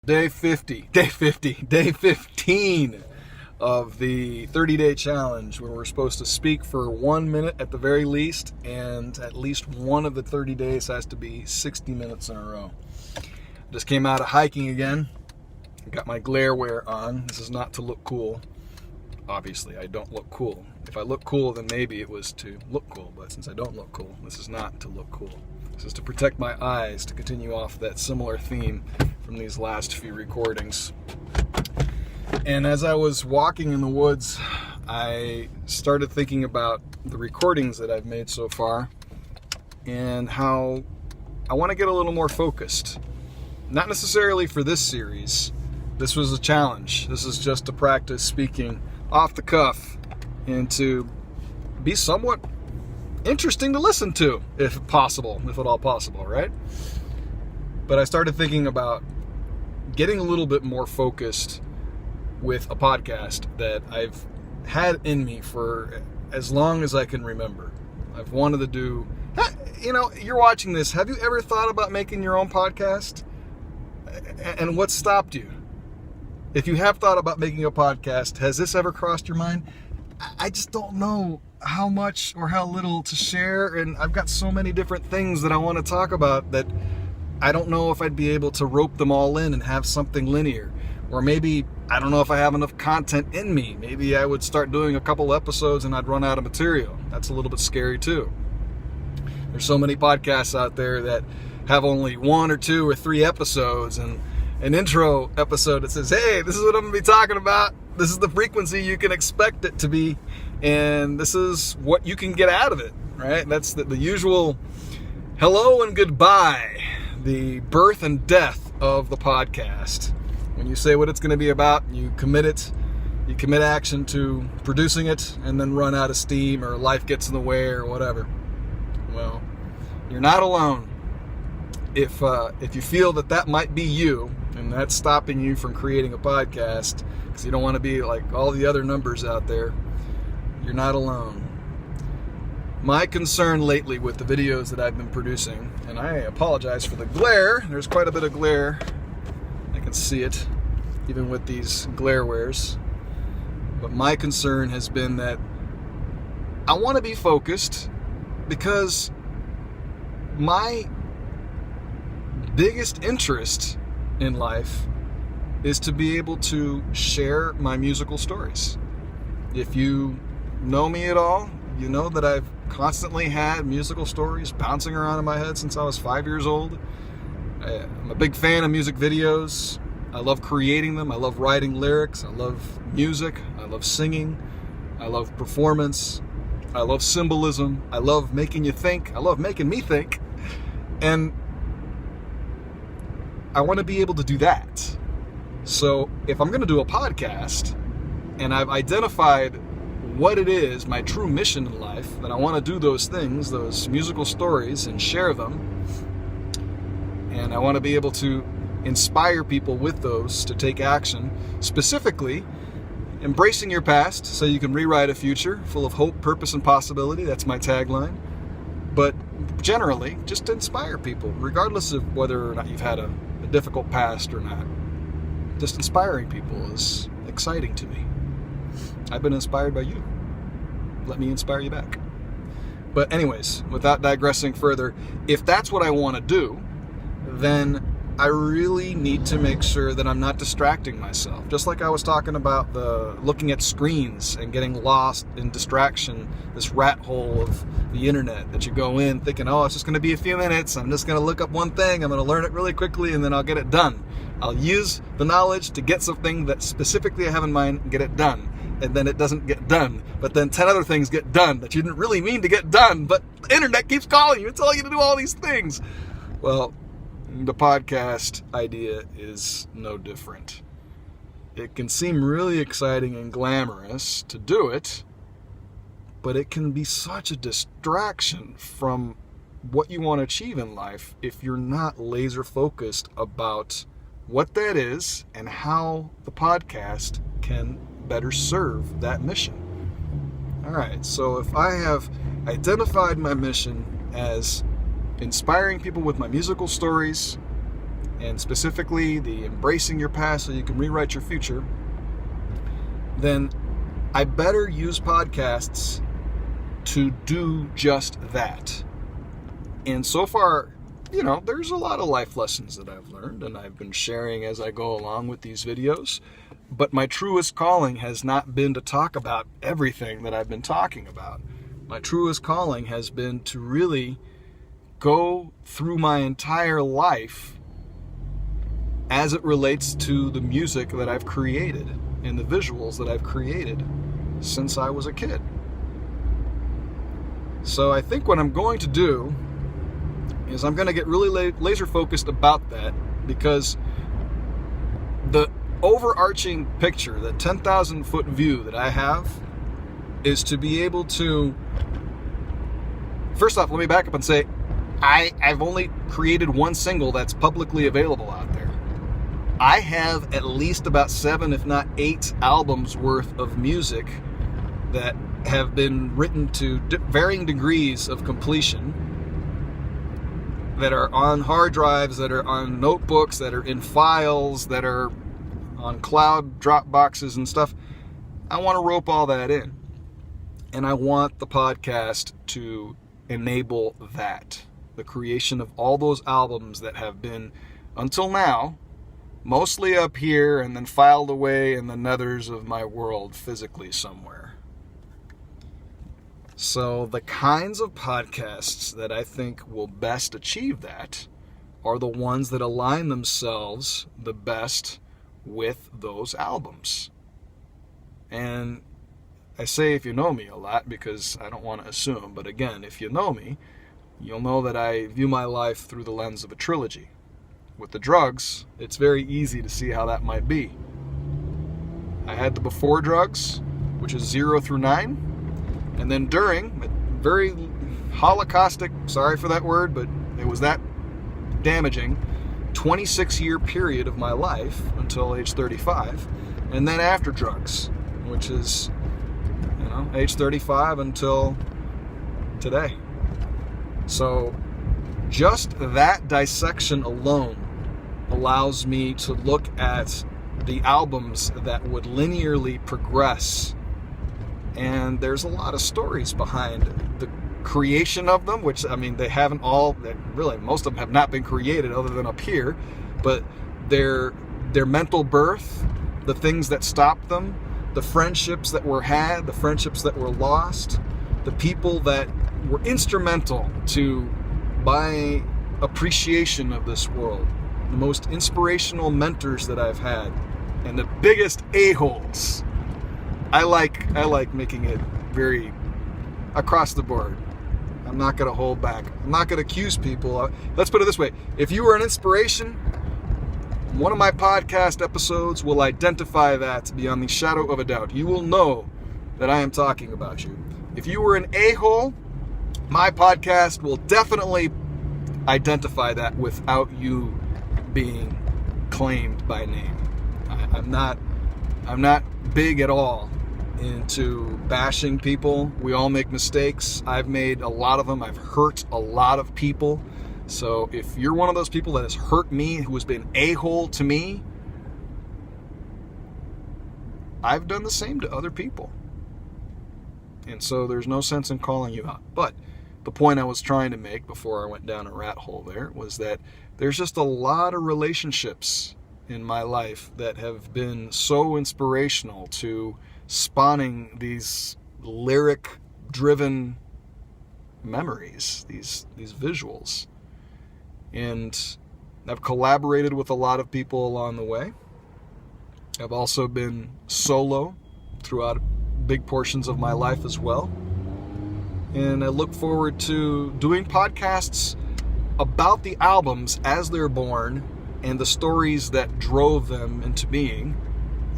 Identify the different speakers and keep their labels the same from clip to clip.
Speaker 1: Day 15 of the 30-day challenge, where we're supposed to speak for 1 minute at the very least, and at least one of the 30 days has to be 60 minutes in a row. Just came out of hiking again. Got my glare wear on. This is not to look cool. Obviously, I don't look cool. If I look cool, then maybe it was to look cool. But since I don't look cool, this is not to look cool. This is to protect my eyes, to continue off that similar theme from these last few recordings. And as I was walking in the woods, I started thinking about the recordings that I've made so far and how I want to get a little more focused. Not necessarily for this series. This was a challenge. This is just to practice speaking off the cuff and to be somewhat interesting to listen to, if possible, if at all possible, right? But I started thinking about getting a little bit more focused with a podcast that I've had in me for as long as I can remember. I've wanted to do, you're watching this. Have you ever thought about making your own podcast? And what stopped you? If you have thought about making a podcast, has this ever crossed your mind? I just don't know how much or how little to share, and I've got so many different things that I want to talk about that I don't know if I'd be able to rope them all in and have something linear. Or maybe, I don't know if I have enough content in me. Maybe I would start doing a couple episodes and I'd run out of material. That's a little bit scary too. There's so many podcasts out there that have only 1 or 2 or 3 episodes and an intro episode that says, hey, this is what I'm going to be talking about. This is the frequency you can expect it to be. And this is what you can get out of it, right? That's the usual hello and goodbye, the birth and death of the podcast. When you say what it's going to be about, you commit it, you commit action to producing it, and then run out of steam or life gets in the way or whatever. Well, you're not alone. If you feel that might be you, and that's stopping you from creating a podcast because you don't want to be like all the other numbers out there, you're not alone. My concern lately with the videos that I've been producing, and I apologize for the glare, there's quite a bit of glare, I can see it, even with these glare wares, but my concern has been that I want to be focused because my biggest interest in life is to be able to share my musical stories. If you know me at all, you know that I've constantly had musical stories bouncing around in my head since I was 5 years old. I'm a big fan of music videos. I love creating them. I love writing lyrics. I love music. I love singing. I love performance. I love symbolism. I love making you think. I love making me think. And I want to be able to do that. So if I'm going to do a podcast and I've identified what it is, my true mission in life, that I want to do those things, those musical stories, and share them, and I want to be able to inspire people with those to take action, specifically embracing your past so you can rewrite a future full of hope, purpose, and possibility. That's my tagline. But generally, just to inspire people, regardless of whether or not you've had a difficult past or not. Just inspiring people is exciting to me. I've been inspired by you. Let me inspire you back. But anyways, without digressing further, if that's what I want to do, then I really need to make sure that I'm not distracting myself. Just like I was talking about the looking at screens and getting lost in distraction, this rat hole of the internet that you go in thinking, oh, it's just going to be a few minutes. I'm just going to look up one thing. I'm going to learn it really quickly and then I'll get it done. I'll use the knowledge to get something that specifically I have in mind and get it done. And then it doesn't get done. But then 10 other things get done that you didn't really mean to get done. But the internet keeps calling you and telling you to do all these things. Well, the podcast idea is no different. It can seem really exciting and glamorous to do it, but it can be such a distraction from what you want to achieve in life if you're not laser focused about what that is and how the podcast can better serve that mission. All right, so if I have identified my mission as inspiring people with my musical stories and specifically the embracing your past so you can rewrite your future, then I better use podcasts to do just that. And so far, there's a lot of life lessons that I've learned and I've been sharing as I go along with these videos. But my truest calling has not been to talk about everything that I've been talking about. My truest calling has been to really go through my entire life as it relates to the music that I've created and the visuals that I've created since I was a kid. So I think what I'm going to do is I'm going to get really laser focused about that, because the overarching picture, the 10,000 foot view that I have, is to be able to, first off, let me back up and say, I've only created one single that's publicly available out there. I have at least about 7, if not 8 albums worth of music that have been written to varying degrees of completion, that are on hard drives, that are on notebooks, that are in files, that are on cloud drop boxes and stuff. I want to rope all that in. And I want the podcast to enable that. The creation of all those albums that have been, until now, mostly up here and then filed away in the nethers of my world physically somewhere. So the kinds of podcasts that I think will best achieve that are the ones that align themselves the best with those albums. And I say if you know me a lot because I don't want to assume, but again, if you know me, you'll know that I view my life through the lens of a trilogy. With the drugs, it's very easy to see how that might be. I had the before drugs, which is 0 through 9. And then during, a very holocaustic, sorry for that word, but it was that damaging, 26-year period of my life until age 35. And then after drugs, which is, age 35 until today. So just that dissection alone allows me to look at the albums that would linearly progress. And there's a lot of stories behind the creation of them, which, they haven't all, really, most of them have not been created other than up here, but their mental birth, the things that stopped them, the friendships that were had, the friendships that were lost, the people that were instrumental to my appreciation of this world, the most inspirational mentors that I've had, and the biggest a-holes. I like making it very across the board. I'm not going to hold back. I'm not going to accuse people. Let's put it this way. If you were an inspiration, one of my podcast episodes will identify that beyond the shadow of a doubt. You will know that I am talking about you. If you were an a-hole, my podcast will definitely identify that without you being claimed by name. I'm not big at all into bashing people. We all make mistakes. I've made a lot of them. I've hurt a lot of people. So if you're one of those people that has hurt me, who has been a-hole to me, I've done the same to other people. And so there's no sense in calling you out. But the point I was trying to make before I went down a rat hole there was that there's just a lot of relationships in my life that have been so inspirational to spawning these lyric-driven memories, these visuals. And I've collaborated with a lot of people along the way. I've also been solo throughout big portions of my life as well. And I look forward to doing podcasts about the albums as they're born and the stories that drove them into being,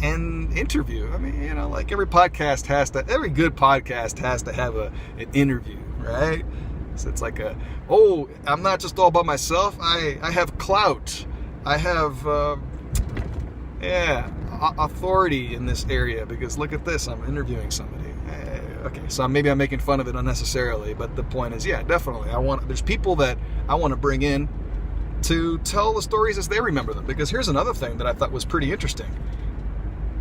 Speaker 1: and interview. Like every good podcast has to have an interview, right? So it's like I'm not just all by myself. I have clout. I have, authority in this area because look at this, I'm interviewing somebody. Okay, so maybe I'm making fun of it unnecessarily, but the point is, yeah, definitely. There's people that I want to bring in to tell the stories as they remember them. Because here's another thing that I thought was pretty interesting.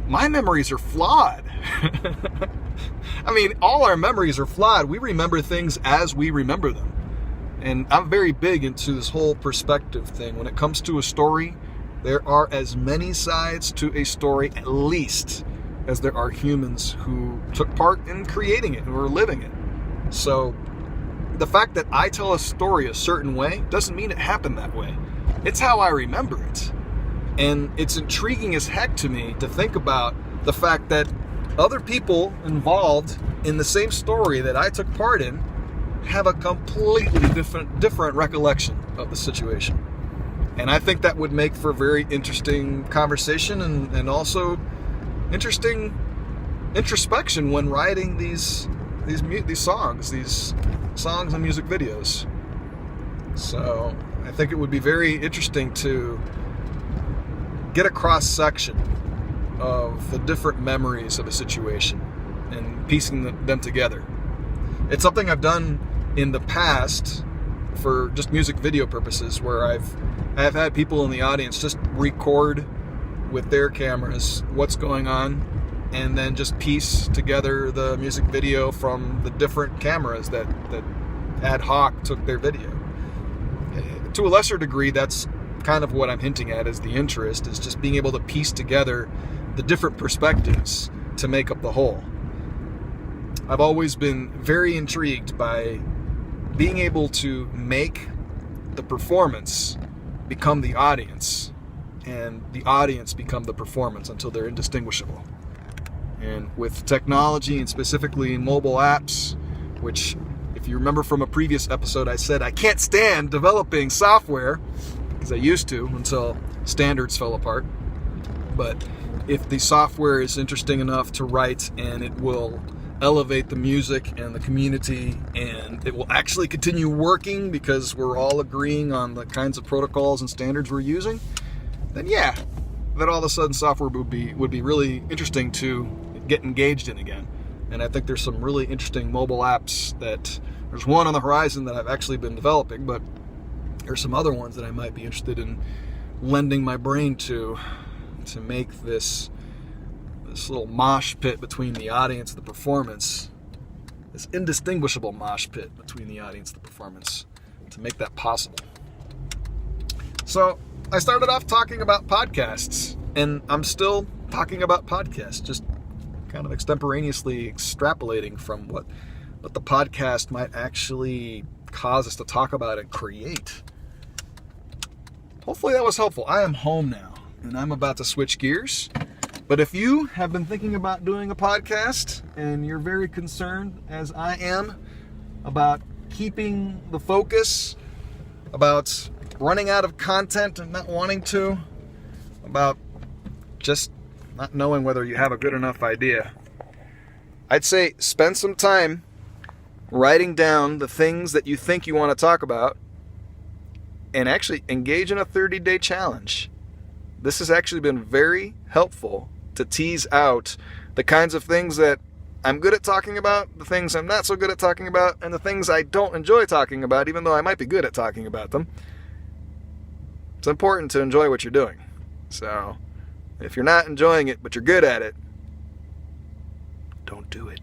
Speaker 1: My memories are flawed. I mean, all our memories are flawed. We remember things as we remember them. And I'm very big into this whole perspective thing. When it comes to a story, there are as many sides to a story, at least, as there are humans who took part in creating it, who are living it. So the fact that I tell a story a certain way doesn't mean it happened that way. It's how I remember it. And it's intriguing as heck to me to think about the fact that other people involved in the same story that I took part in have a completely different recollection of the situation. And I think that would make for a very interesting conversation and also interesting introspection when writing these songs and music videos. So I think it would be very interesting to get a cross-section of the different memories of a situation and piecing them together. It's something I've done in the past for just music video purposes, where I've had people in the audience just record with their cameras what's going on and then just piece together the music video from the different cameras that ad hoc took their video. To a lesser degree, that's kind of what I'm hinting at as the interest, is just being able to piece together the different perspectives to make up the whole. I've always been very intrigued by being able to make the performance become the audience and the audience become the performance until they're indistinguishable. And with technology, and specifically mobile apps, which, if you remember from a previous episode, I said I can't stand developing software, because I used to until standards fell apart. But if the software is interesting enough to write, and it will elevate the music and the community, and it will actually continue working because we're all agreeing on the kinds of protocols and standards we're using, then yeah, that all of a sudden software would be really interesting to get engaged in again. And I think there's some really interesting mobile apps that, there's one on the horizon that I've actually been developing, but there's some other ones that I might be interested in lending my brain to make this little mosh pit between the audience and the performance, this indistinguishable mosh pit between the audience and the performance, to make that possible. So I started off talking about podcasts, and I'm still talking about podcasts, just kind of extemporaneously extrapolating from what the podcast might actually cause us to talk about and create. Hopefully that was helpful. I am home now, and I'm about to switch gears. But if you have been thinking about doing a podcast, and you're very concerned, as I am, about keeping the focus, about running out of content and not wanting to, about just not knowing whether you have a good enough idea, I'd say spend some time writing down the things that you think you want to talk about, and actually engage in a 30-day challenge. This has actually been very helpful to tease out the kinds of things that I'm good at talking about, the things I'm not so good at talking about, and the things I don't enjoy talking about, even though I might be good at talking about them. It's important to enjoy what you're doing. So if you're not enjoying it, but you're good at it, don't do it.